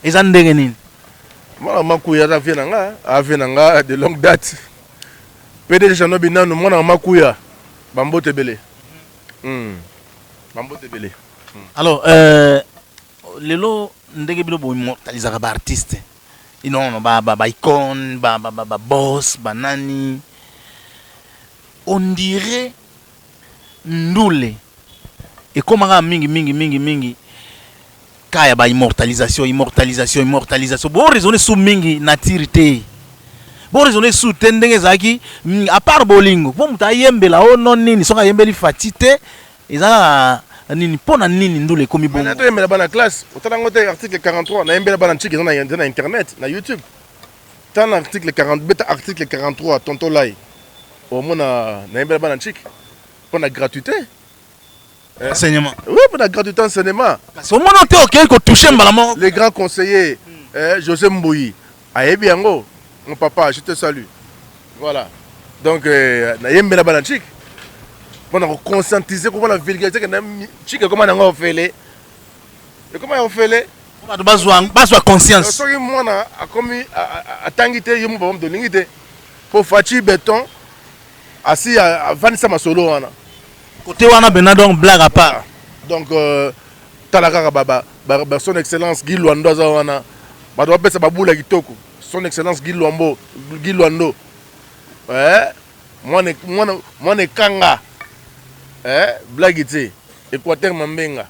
eza ndenge nini mwana makuya avie na nga de longue date PDG Jano Binanu mwana makuya bambote belé bambote belé alors lelo ndenge bilo bo immortalisaka ba artiste inono ba icône ba boss banani on dirait ndule et comment mingi kaya ba immortalisation bon raisonner sous mingi natirité bon raisonner sous tendenge zaki à part bolingo bon muta yembela o non nini soka yembeli fatite ezala nini pona nini ndule komi bon na to yembela bana classe otala ngote article 43 na yembela bana chiki na internet na YouTube tan article 40 beta article 43 tonto lai au mona na yembela bana chiki pona gratuité enseignement. Oui, pour la gratuité enseignement. Parce que on toucher les grands conseillers, José Mbouyi, Ayebiango, mon papa, je te salue. Voilà. Donc, na yembela balanchik. Pour conscientiser comment la vulgarité que chik comment on fait les. Et comment on fait les. On doit conscience. Ce que moi a commis à tangité yemu bom de lingité. Pour Fachi béton assis à Vanessa Masolo ana. Côté wana benadon blague à part. Donc talaka baba son excellence Guy Luando wana ba doit pesa babula kitoko son excellence Guy Luando moi kanga blague ité Équateur Mambenga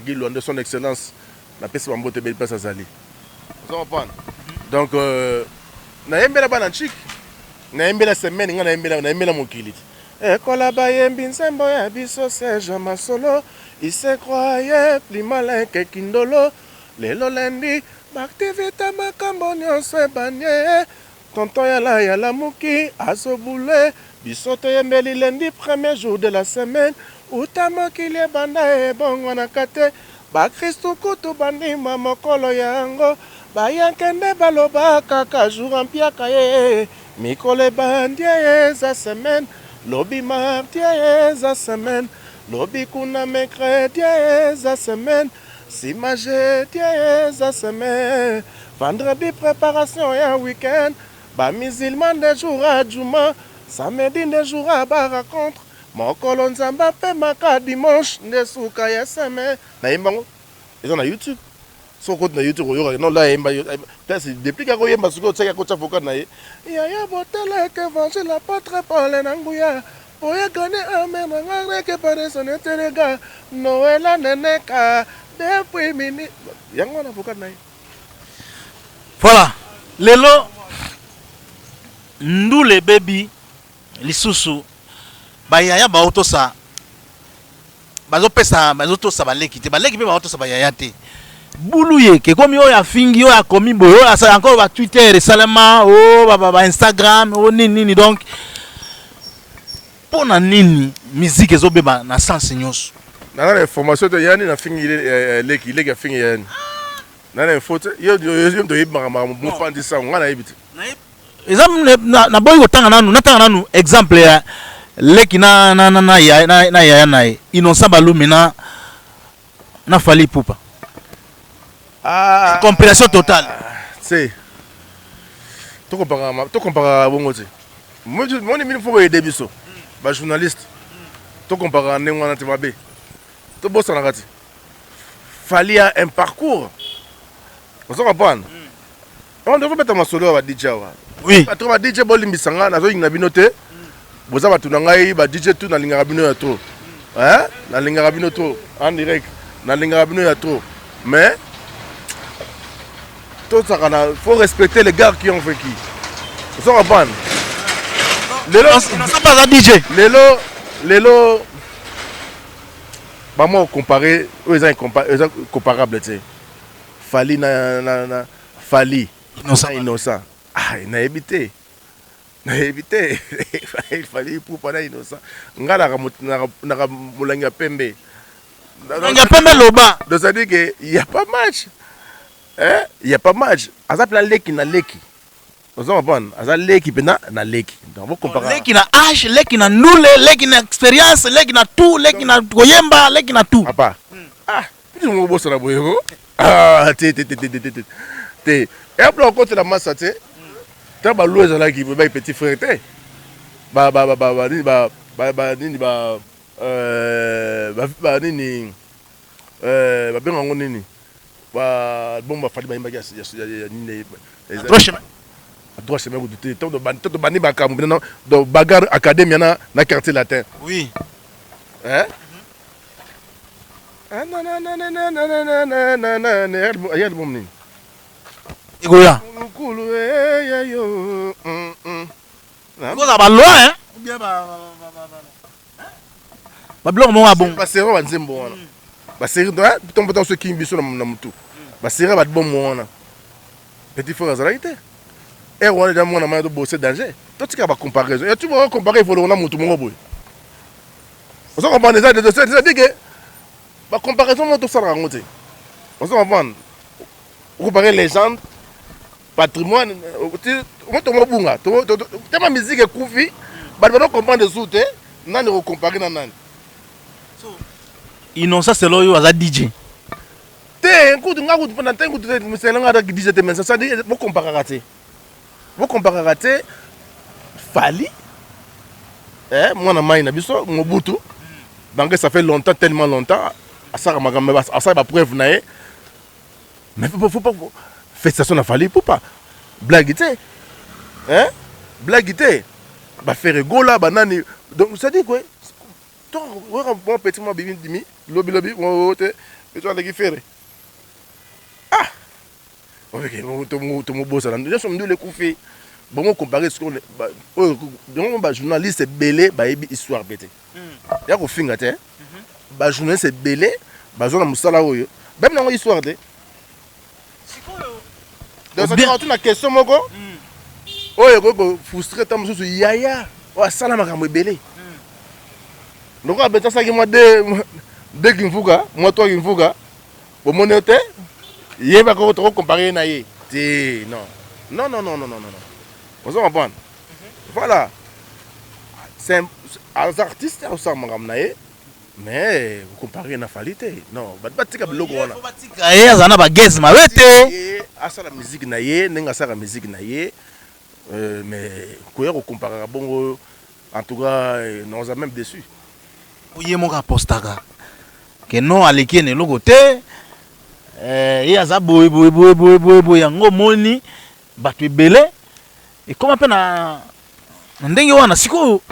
Guy Luando son excellence na pesa bambote bel pesa zali vous comprenez donc na yembela bana chik na yembela semaine nga na yembela mokili. Ekola bayembi nsembo ya biso Serge Masolo il se croyait plus malin que Kindolo lelo lendi baktivité makambo nyonso ebanye tonton ya la muki azobule biso toyembeli lendi premier jour de la semaine uta mokili ebanda ebongo na kate bakristu kutu bandima mokolo yango bayankende baloba kaka jour ampiaka ye mikolo ebandi eza semaine Lobby mardi eza semaine, lobby kuna mercredi eza semaine, si jeudi eza semaine, vendredi préparation ya week-end, ba musulman de jour à Juma, samedi de jour à ba rencontre, mokolo nzamba pe maka dimanche de suka ya semaine. Na yembango, ils ont na YouTube. So côté na YouTube non là yemba peut-être depuis ka ko yemba suko tsaka ko tsafoka na ye. Ya botela que évangile l'apôtre Paul nanguya. Oya gane amen ngare que pare son terega Noël neneka depuis mini yango na foka na ye. Voilà, lelo ndule baby lisusu bayaya ba otosa bazopesa bazotosa baleki te baleki pe ba otosa bayaya te. Boulouye ke komi oya fingi oya komi boyo asa encore ba Twitter salama ba Instagram nini donc pona nini musique ezobeba na sens nyonso na information to yani na fingi leki fingi yani na photo yo do yibanga mo pandi sa ngana yibiti exemple na boy kotanga nanu exemple ya leki na ya na innocent balumina na fali pupa. Compréhension totale. C'est. Tu compares bongo tu. Moi il faut aider biso. Ba journaliste. Tu compares nengo na temabe. Tu bossa na kati. Fallait un parcours. Vous comprenez? On devrait mettre ma solo ba DJ wa. Oui. Ba to ba DJ bolimbisanga na zo ngina binote. Boza ba tuna ngai ba DJ tu na linga bino ya to. Na linga bino to en direct. Na linga bino ya to. Mais il faut respecter les gars qui ont fait qui. Vous comprenez? Lelo, bah moi comparer, eux sont comparables, tu sais. Fali Fali innocent. Ah, il n'a évité. Il fallait pour pas innocent. Ngala na mulanga pembe. Mulanga pembe loba. Donc ça dit que il y a pas match. Il y a pas match. Azap la leki na leki. Vous comprenez? Azap leki pena na leki. Donc vous comparez. Leki na âge, leki na nule, leki na expérience, leki na tout, leki na koyemba, leki na tout. Papa. Tu me bosses la boyero. Ah, té. Et après, on compte la masse, tu sais. Tu as l'ouest là qui est petit frère, tu droit chemin vous doutez tant de bani bakam maintenant de bagarre académie na quartier latin oui hein ah non il bon ni egoya kulu yo ko za ba loi hein ou bien ba blog mo bon ba sero ba nzembo wana ba sero do tombe dans ce qui biso na mutu ba sero ba bon mo wana petit frère azalaite et on est mon amant de bosser danger. Toi tu vas comparer. Et tu vas comparer il faut on a mon tout mon boy. On s'en comprend déjà de ça dit que la comparaison moi tout ça la raconter. On s'en comprend. Comparer légende patrimoine moi to mobunga to ma musique est koufi ba ba comprendre des outils nani ko comparer na nani. So innocent c'est là yo aza DJ. Te écoute nga ko pendant temps ko te c'est là nga DJ te mais ça dit mo comparer raté. Vous comparez raté Fali, moi na maïna biso Mobutu, donc ça fait longtemps tellement longtemps, ça va preuve naé, mais faut pas festation na Fali pour pas blaguiter, blaguiter, bah faire rigoler banani, donc ça dit quoi, toi on petit moi bibi dimi, lobby on te, et toi les faire, ah. Ok, tout mon boss là. Nous sommes deux les coups bon comparer ce qu'on donc ba journaliste belé ba histoire bête. Ya ko finga te. Ba journaliste belé ba zona musala oyo. Même na histoire te. Sikoyo. Donc ça tu na question moko. Oyo ko frustré tam so yaya. Wa sala makambo belé. Donc abeta ça ki moi de kinfuga, moi toi kinfuga. Bo monote il va comparer na ye. Non. Vous comprenez? Voilà. C'est un artiste ça mais vous comparez na qualité. Non, pas tika blogo wana. Faut tika ye azana ba guess ma wete. Asa la musique na ye, nenga sa la musique na ye. Mais koya ko comparer bongo en tout cas nous a même déçu. Oye mo ka postaka. Que non aleki ne logo te. Il y a ça boy yango moni batu ebele et comment pe na ndenge wana siko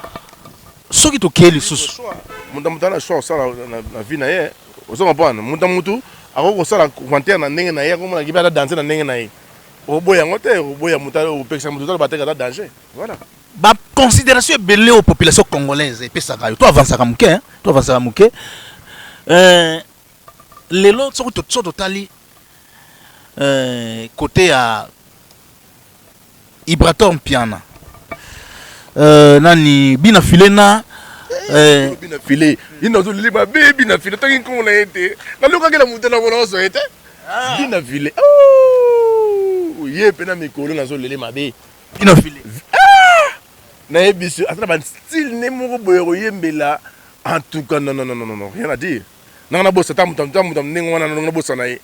soki to keli susu muta na choix ça na vie na ye ozo comprendre mutu ako sala commentaire na ndenge na ye ko mona kiba danser na ndenge na ye oboya ngote oboya muta o pekisa mutu to bateka da danger voilà ba considération ebele aux population congolaise et pesa ka to avancer ka muke lelo so totali côté à Ibraton Piana nani bina filena bina filé ino zo liba bina filé tangi ko na été na luka ke la mutela bona so été bina filé oh ye pena mikolo na zo lele mabe bina filé na ebisu atana ban style ne mo boyero yembela en tout cas non rien à dire na bossa tam ningo wana na bossa na ye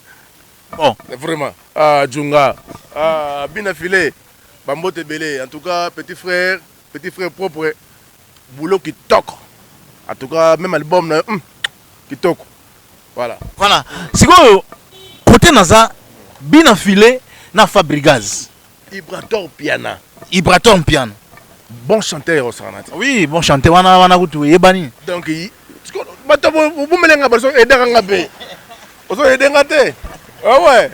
bon vraiment ah Djunga ah bina filé bambote belé en tout cas petit frère propre boulot qui toque en tout cas même album na qui toque voilà sikoyo côté naza bina filé na Fabrigaz Ibraton Piana bon chanteur au Sanat oui bon chanteur wana kutu yebani donc bato vous melenga baso edanga be oso edenga te ouais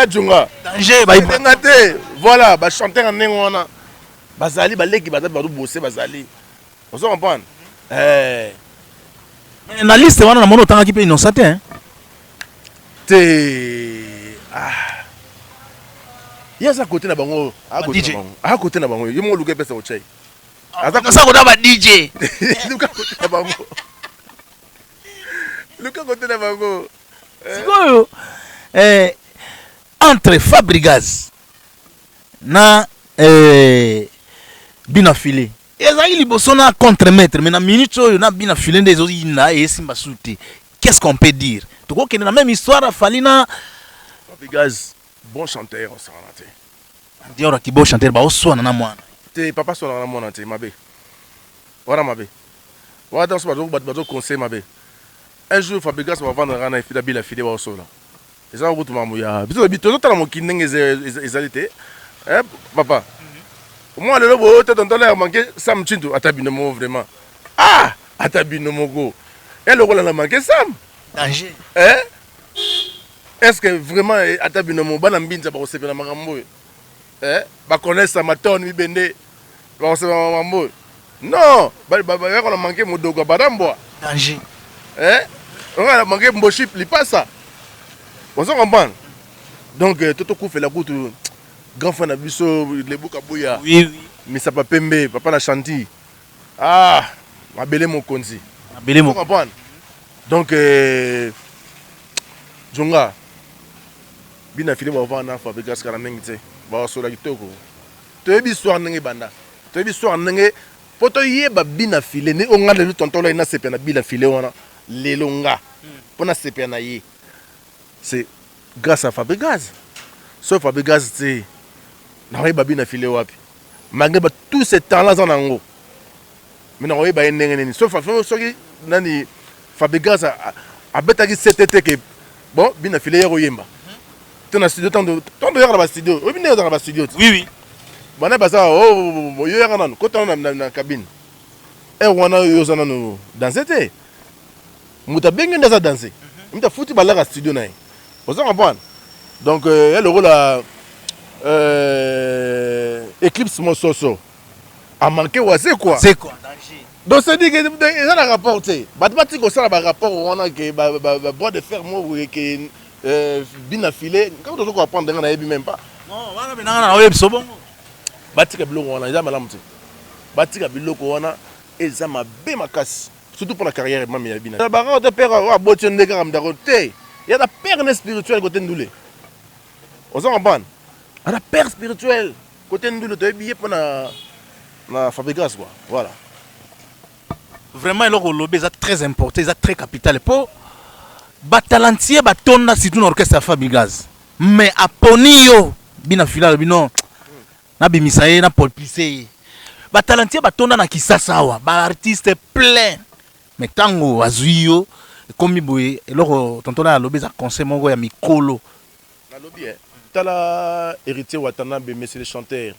Djunga danger ba edenga te voilà ba chanter en ndenge wana bazali baleki bazali ba bosser bazali oso comprendre na liste wana na mono tanga ki pe innocent hein te yasa côté na bango à côté na bango yemo luka pesa o chai aza ko da ba DJ luka côté na bango luka côté na bango sikoyo entre Fabrigaz na bina filé ezali liboso na contre-maître mais na minute oyo na bina filende ezoyina esimba sute. Qu'est-ce qu'on peut dire? Tokokende na même histoire afali na Fabigaz bon chanteur osala te. Diora ki bo chanteur ba oswana na mwana. Te papa sola na mwana te mabe. Wana mabe. Wa dans bazo conseil mabe. Un jour Fabigaz va vendre rana ifida bila fide ba osola. Eza ko tuma muya. Biso bito tala mo kinenge ezalite. Papa. Moi le lobo te tonton a manqué Sam Chintu atabino mo vraiment. Ah, atabino mo go. Et le rôle a manqué Sam. Danger. Est-ce que vraiment atabino mo bana mbinza ba osepela makambo? Ba connaître sa matone mi bende. Ba osepela makambo. Non, ba ko manqué modogo badambo. Danger. On a manqué mboship li pas ça. On s'en comprend. Donc toto kou fait la route grand fan abiso le buka boya. Oui oui. Mais ça pas pembe, papa na chanti. Ah, mabele mon konzi. Mabele mon. Comprendre. Donc Jonga bina filé ba vana Fabregas kana ngite. Ba so la kitoko. To yebi soir ndenge banda. To yebi soir ndenge poto yeba bina filé ne onga le tonton la ina sepena bina filé wana lelonga. Pona sepena yi. C'est grâce à Fabregas. Sauf Fabregas c'est na ba bina filé wapi. Malgré tous ces talents en ango. Mais non, il y a des sauf que nani Fabregas a betaki CTT que bon, bien affilé hier au Yemba. Tu as studio tant de dans studio. Oui, bien dans la studio. Oui oui. Bon, basa oh, hier nan côté dans la cabine. Et on a eu osana no danser. Muta bien dans danser. Muta fouti balle à studio naï. Vous en comprenez? Donc le rôle à Eclipse Mososo a manqué ou c'est quoi? C'est quoi? Danger. Donc c'est dit que ça a rapporté. Batmati ko ça a rapport on a que bois de fer mo que bien affilé. Quand on doit apprendre dans na même pas. Non, wana benanga na web so bongo. Batika biloko wana za malamu te. Batika biloko wana eza mabe makasi. Surtout pour la carrière même ya bina. Ba ra de père a botio ndeka ramdaro te. Il y a la père spirituelle côté ndoulé. On s'en comprend. À la père spirituelle côté ndoulé to billet pour na Fabregas quoi. Voilà. Vraiment le lobby est très important, c'est très capital pour batalantier batonda surtout l'orchestre à Fabregas. Mais à Ponio bina fila bino na bimisaye na Paul Pissé. Batalantier batonda na Kisasa wa ba artiste plein. Mais tango azuyo comme boye eloko tonton na lobby za conseil moko ya mikolo. Na lobby tala héritier Watanabe mais c'est le chanteur.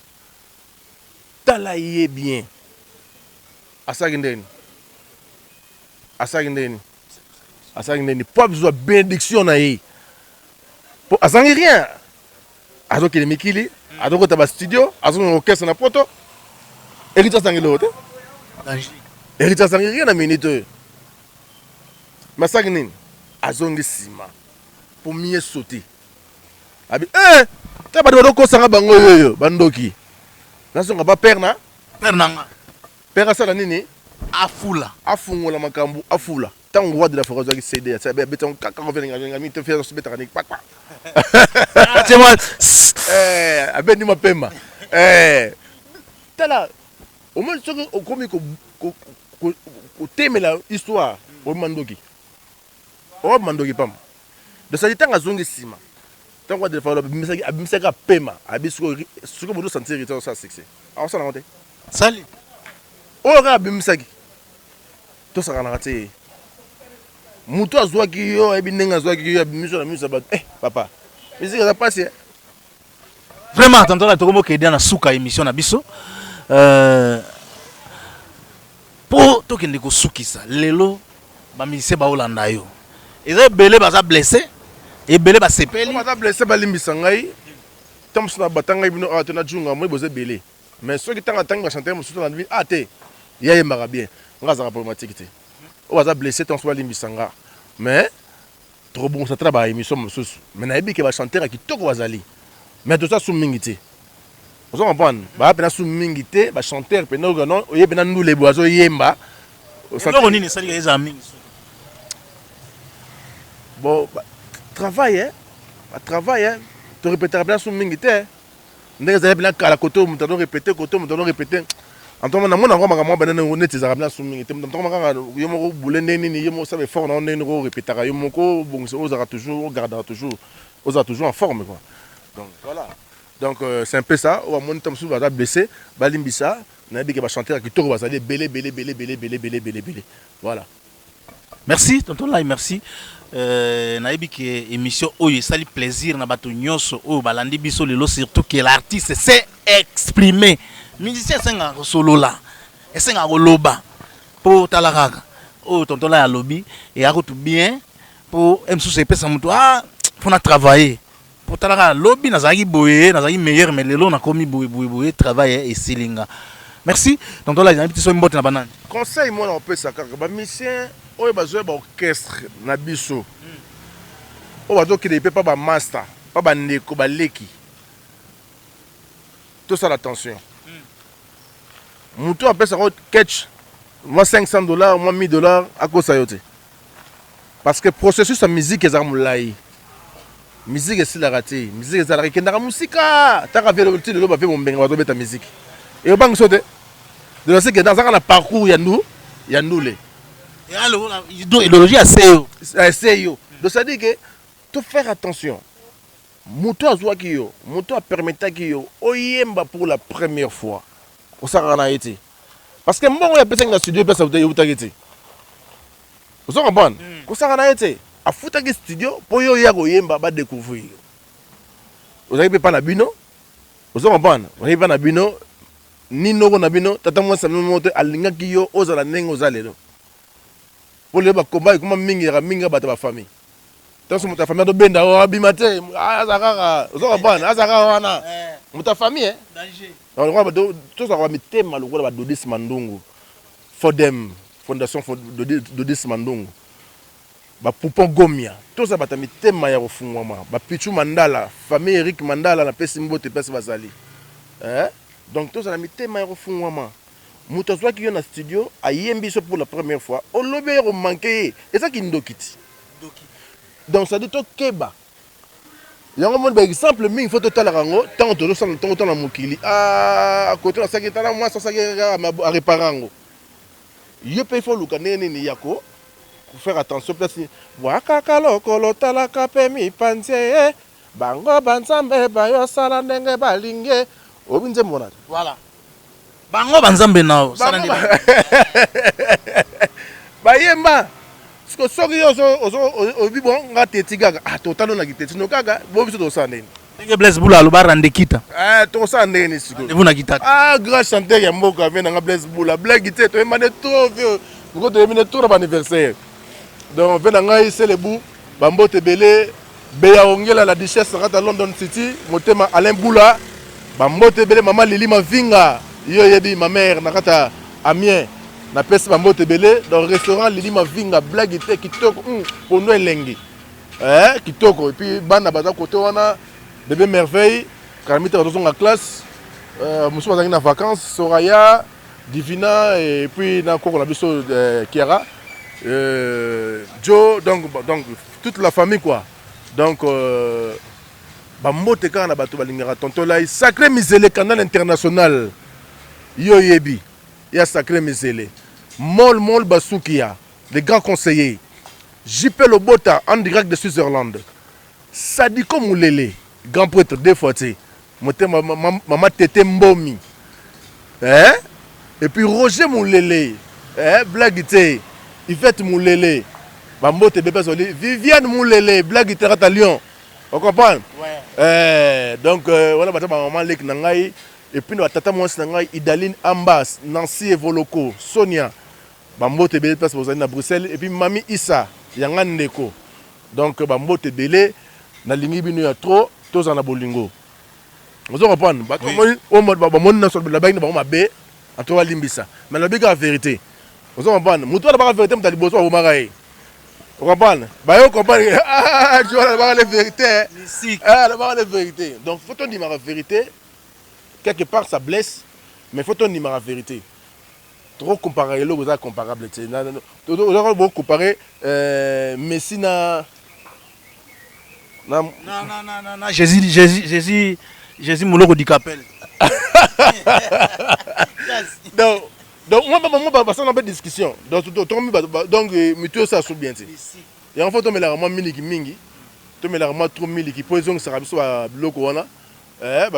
Tala yé bien. Asagindeni. Asagindeni. Pas besoin de bénédiction na yé. Asangi rien. Azo kele mikili, azo ko taba studio, azo no orchestre na poto. Héritier sangi lote. Héritier sangi rien na minute. Masagindeni. Azongi sima. Pour mieux sauter. Abi ta ba do ko sanga bango yoyo bandoki. Nasonga ba père na? Père nanga. Père asala nini? Afula. Afungola makambu afula. Tango roi de la forêt qui cédé, ça be beton quand on vient ngami te faire ce betanique pas quoi. C'est moi. Abeni mapema. Tala au moins ce que comme ko thème la histoire au mandoki. Au mandoki pam. De ça tanga zongi sima. Tango de la forêt abimsaka pema, abisko ce que vous sentir ça succès. Alors ça na Sali. Ora abimsaki. To saka na te. Mutu azwaki yo ebinenga azwaki yo abimiso na miso ba papa. Isi ka passer. Vraiment tonton la tokomo ke na suka émission na biso. Po to kende ko sukisa lelo ba musicien ba olanda yo. Eza belé baza blessé et belé ba sepeli. Baza blessé ba limbisa ngai. Tomsona batanga ibino atona junga moi boze belé. Mais ceux qui tanga tanga chanter mususu na vie te. Yaye mara bien. Ngaza problématique te. On va blessé ton soit limbisanga. Mais trop bon ça travaille émission mususu. Mais na ebi ke ba chanter ki toko wazali. Mais tout ça sous mingité. Vous comprenez? Ba pena sous mingité, ba chanteur pena non, oye pena nous les boiseaux yemba. On nini sali les amis. Bon, travail hein. Travail hein. Tu répéter bien sous mingité. Ndenge za bien kala koto, mutano répéter koto, mutano répéter. En tout cas, on a vraiment des arabes soumis. Il y a boulé neni, il y a fort on est répété. Il y a bon, on toujours gardera toujours, on toujours en forme quoi. Donc voilà. Donc c'est un peu ça. On monte comme ça, on va baisser, balimbisa, n'a dit que va chanter avec tout, on va aller belé. Voilà. Merci, tonton Lai, merci. Naïbi qui émission Oye, ça lui plaisir na bato nyonso o balandi biso lelo surtout que l'artiste s'est exprimé. Musicien senga solo là. Et senga loba pour talakaka. Oh tonton Lai a lobby et a tout bien pour M sous pesa mutu ah pour na travailler. Pour talaka lobby nazaki boye, nazaki meilleur mais lelo na komi boye travailler et silinga. Merci. Tonton Lai, naïbi so mbote na banane. Conseil moi on peut ça car ba musicien oyo bazwe ba orchestre na biso. O bazo ki de pas ba master, pas ba ndeko ba leki. Tout ça l'attention. Moutou appelle ça catch. Moi $500, moi $1000 à cause ça yote. Parce que processus de musique est amulai. Musique est la raté, musique est la raté. Kendara musika, t'as qu'à faire le petit de l'eau va faire mon benga va ta musique. Et au banc sauté. De la que dans un parcours il y a nous les. Et alors l'idéologie assez yo. Donc ça dit que tout faire attention. Moutou a joué qui yo, moutou a permis qui yo, oyemba pour la première fois. Au Sarana été. Parce que moi, il y a personne dans le studio, personne n'a été. Vous comprenez? Au Sarana été. À foutre le studio, pour y oyemba, va découvrir. Vous n'avez pas na bino? Vous comprenez? Vous n'avez pas na bino? Ni no na bino, tata moi ça me monte à l'inga qui yo, aux ala nengo zalelo. Pour le combat, comment minga bata ba famille. Tant que ta famille de benda o abimate, azakara, vous comprenez? Azakara wana. Ta famille hein? Danger. Alors, tout ça va mettre mal au Dodis Mandongo. Fodem, Fondation Dodis Mandongo. Ba Poupon Gomia. Tout ça va mettre mal au fond. Ba Pichu Mandala, famille Eric Mandala, la Pessimbo te Pes Vasali. Donc tout ça va mettre mal au fond. Mouta soit qui est dans le studio, a yembi pour la première fois. On l'a manqué. Et ça qui nous quitte. Donc ça dit tout Keba. Il y a un monde par exemple, mais il faut total rango, tant que la mokili. Ah, à côté de ça qui est là, moi, ça qui est à réparer. Il peut faire le canet ni yako. Faire attention, parce que waka lokolo talaka pemi panse, bango banzambe bayo sala ndenge balinge. Obinze mona. Voilà. Bango banzambe nao. Sala ndenge. Bayemba. Parce que soki au bon nga tetigaga ah totalo na kiteti no kaga bo biso to sandeni ndenge Blaise Bula lo barande kita to sandeni siko vous na kitata ah grand chanteur ya mboka vena nga Blaise Bula blague te to emane trop vieux ngo to emane trop ba anniversaire donc vena nga c'est le bout bambote belé beya ongela la duchesse rata London City motema Alain Bula bambote belé maman Lili Mavinga yo yebi ma mère nakata Amien na pesi bambote belé dans le restaurant Lili Mavinga blague était kitoko pour nous elengi kitoko et puis bana baza côté wana bébé merveille karamita dans la classe monsieur bazangi na vacances Soraya Divina et puis na encore la biso Kiara Joe donc toute la famille quoi donc bambote kana bato balingaka tonton Lai sacré misélé canal international yo yebi il y a sacré misélé Mol Basoukia, le grand conseiller. JP Lobota, en direct de Suisse-Irlande. Sadiko Moulele, grand prêtre de Forté. Maman Tété Mbomi. Et puis Roger Moulele. Blaguité. Yvette Moulele. Bambote Bébé Soli. Viviane Moulele. Blaguité Rata Lyon. On comprend? Ouais. Donc, voilà, maman Lek Nangaï. Et puis, nous avons Idaline Ambas, Nancy Evoloko, Sonia. Bambote Belé place pour à Bruxelles et puis Mami Issa Yangan Neko. Donc Bambote Belé na lingi bino ya trop tous en abolingo. Vous comprenez? Ba au mode bamon na sur la bague na ba be en toi limbisa. Mais la biga vérité. Vous comprenez? Muto la vérité mta liboso au maraï. Vous comprenez? Ba yo comprendre ah tu vois la vérité. Ah la vérité. Donc faut on dire la vérité. Quelque part ça blesse mais faut on dire la vérité. Trop comparé, là, vous êtes comparable. Vous avez comparé Messi na. Non, Jésus Mouloko du Capel. Donc moi on a une discussion. Donc mutuo ça sous bien. Et en fait on met la mingi. To me la trop mili qui poison ça rabiso à bloco wana.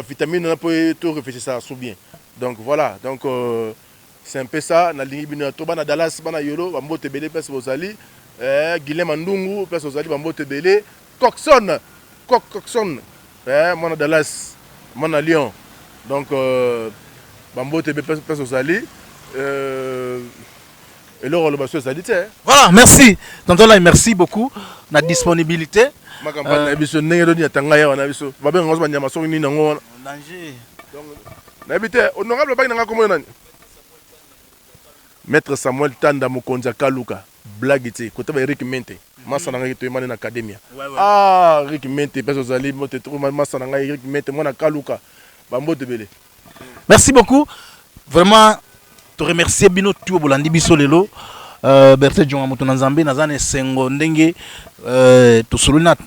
Vitamine on peut tout réfléchir ça sous bien. Donc voilà. Donc c'est un peu ça na lingi bino to bana Dallas bana yolo ba mbote belé place bozali. Guilhem Mandungu place bozali ba mbote belé. Coxon. Moi na Dallas, moi na Lyon. Donc Bambo TB place aux Ali. Et là on le passe aux Ali. Voilà, merci. Tonton là, merci beaucoup la disponibilité. Ma campagne na biso ndenge do ni atanga ya na biso. Ba ben ngosba nyama so ni nango. Danger. Donc na bité honorable ba nga komo nani. Maître Samuel Tanda Mokonza Kaluka. Blague été côté Eric Mente massa na ngai to emane na academia Eric Mente peso zali mote to massa na ngai Eric Mente mona Kaluka bambote belé. Merci beaucoup vraiment te remercier bino tu bolandi biso lelo Berthe Jonga moto na Nzambe na zane sengo ndenge to soluna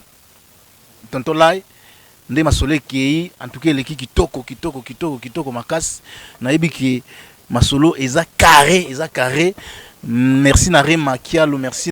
tanto lai ndé masole ki en tout cas leki kitoko makasi na yebiki masolo eza carré merci na Rema Kialo merci